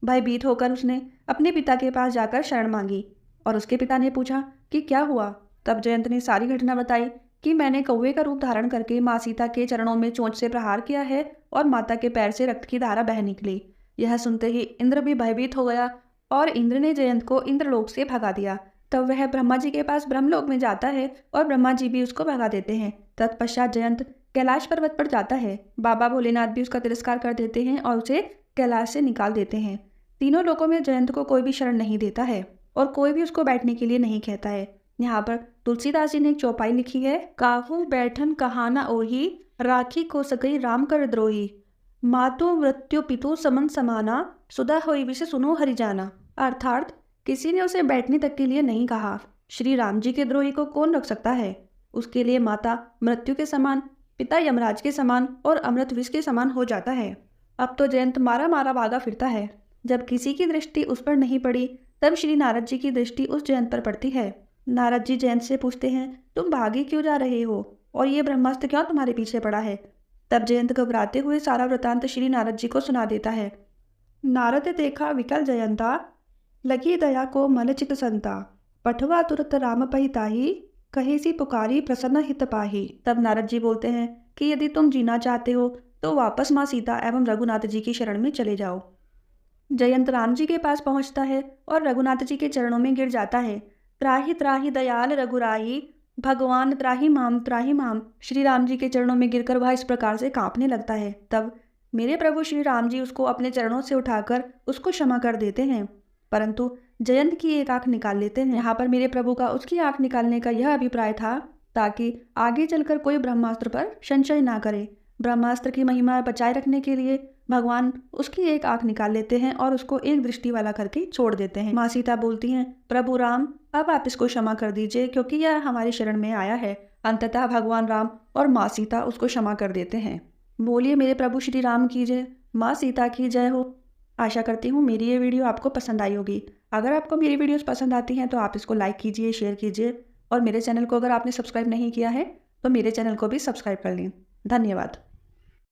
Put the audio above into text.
भयभीत होकर उसने अपने पिता के पास जाकर शरण मांगी और उसके पिता ने पूछा कि क्या हुआ। तब जयंत ने सारी घटना बताई कि मैंने कौवे का रूप धारण करके माँ सीता के चरणों में चोंच से प्रहार किया है और माता के पैर से रक्त की धारा बह निकली। यह सुनते ही इंद्र भी भयभीत हो गया और इंद्र ने जयंत को इंद्रलोक से भगा दिया। तब वह ब्रह्मा जी के पास ब्रह्मलोक में जाता है और ब्रह्मा जी भी उसको भगा देते हैं। तत्पश्चात जयंत कैलाश पर्वत पर जाता है। बाबा भोलेनाथ भी उसका तिरस्कार कर देते हैं और उसे कैलाश से निकाल देते हैं। तीनों लोकों में जयंत को कोई भी शरण नहीं देता है और कोई भी उसको बैठने के लिए नहीं कहता है। यहाँ पर तुलसीदास जी ने एक चौपाई लिखी है, काहू बैठन कहाना ओही, राखी को सकई राम कर द्रोही, मातु मृत्यु पितु समन समाना, सुधा होई विषय सुनो हरि जाना। अर्थात किसी ने उसे बैठने तक के लिए नहीं कहा। श्री राम जी के द्रोही को कौन रख सकता है। उसके लिए माता मृत्यु के समान, पिता यमराज के समान और अमृत विष के समान हो जाता है। अब तो जयंत मारा मारा भागा फिरता है। जब किसी की दृष्टि उस पर नहीं पड़ी तब श्री नारद जी की दृष्टि उस जयंत पर पड़ती है। नारद जी जयंत से पूछते हैं, तुम भागे क्यों जा रहे हो और ये ब्रह्मास्त्र क्यों तुम्हारे पीछे पड़ा है। तब जयंत घबराते हुए सारा वृतांत श्री नारद जी को सुना देता है। नारद देखा विकल जयंता, लगी दया को मल चित संता, पठवा तुरत राम पहिताही, कहे सी पुकारी प्रसन्न हित पाही। तब नारद जी बोलते हैं कि यदि तुम जीना चाहते हो तो वापस माँ सीता एवं रघुनाथ जी की शरण में चले जाओ। जयंत राम जी के पास पहुंचता है और रघुनाथ जी के चरणों में गिर जाता है। त्राहि त्राहि दयाल रघुराई, भगवान त्राहि माम त्राहि माम। श्री राम जी के चरणों में गिरकर वह इस प्रकार से कांपने लगता है। तब मेरे प्रभु श्री राम जी उसको अपने चरणों से उठाकर उसको क्षमा कर देते हैं, परंतु जयंत की एक आंख निकाल लेते हैं। यहाँ पर मेरे प्रभु का उसकी आंख निकालने का यह अभिप्राय था ताकि आगे चलकर कोई ब्रह्मास्त्र पर संशय ना करे। ब्रह्मास्त्र की महिमा बचाए रखने के लिए भगवान उसकी एक आंख निकाल लेते हैं और उसको एक दृष्टि वाला करके छोड़ देते हैं। माँ सीता बोलती हैं, प्रभु राम अब आप इसको क्षमा कर दीजिए क्योंकि यह हमारी शरण में आया है। अंततः भगवान राम और माँ सीता उसको क्षमा कर देते हैं। बोलिए मेरे प्रभु श्री राम की जय, माँ सीता की जय हो। आशा करती हूँ मेरी ये वीडियो आपको पसंद आई होगी। अगर आपको मेरी वीडियोस पसंद आती हैं तो आप इसको लाइक कीजिए, शेयर कीजिए और मेरे चैनल को अगर आपने सब्सक्राइब नहीं किया है तो मेरे चैनल को भी सब्सक्राइब कर लें। धन्यवाद।